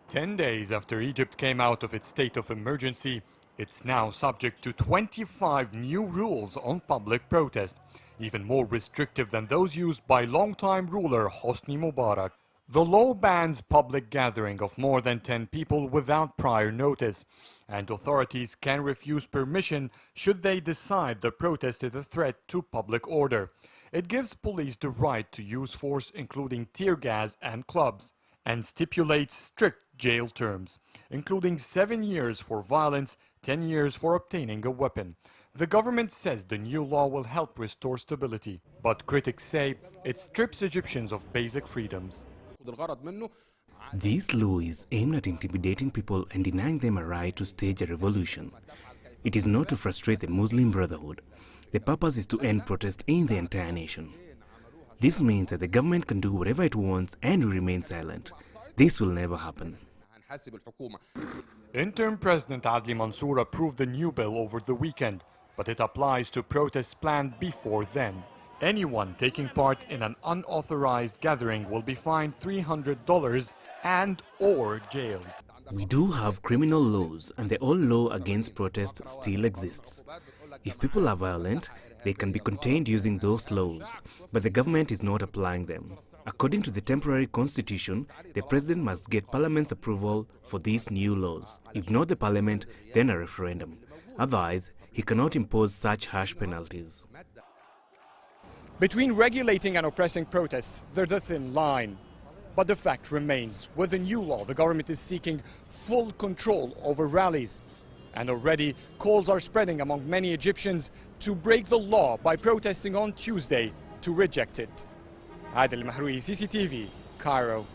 10 days after Egypt came out of its state of emergency, it's now subject to 25 new rules on public protest, even more restrictive than those used by longtime ruler Hosni Mubarak. The law bans public gathering of more than 10 people without prior notice, and authorities can refuse permission should they decide the protest is a threat to public order. It gives police the right to use force, including tear gas and clubs, and stipulates strict jail terms, including 7 years for violence, 10 years for obtaining a weapon. The government says the new law will help restore stability, but critics say it strips Egyptians of basic freedoms. This law is aimed at intimidating people and denying them a right to stage a revolution. It is not to frustrate the Muslim Brotherhood. The purpose is to end protest in the entire nation. This means that the government can do whatever it wants and remain silent. This will never happen. Interim President Adli Mansour approved the new bill over the weekend, but it applies to protests planned before then. Anyone taking part in an unauthorized gathering will be fined $300 and/or jailed. We do have criminal laws, and the old law against protest still exists. If people are violent, they can be contained using those laws, but the government is not applying them. According to the temporary constitution, the president must get parliament's approval for these new laws. If not the parliament, then a referendum. Otherwise, he cannot impose such harsh penalties. Between regulating and oppressing protests, there's a thin line. But the fact remains, with the new law, the government is seeking full control over rallies. And already, calls are spreading among many Egyptians to break the law by protesting on Tuesday to reject it. Adel Mahroui, CCTV, Cairo.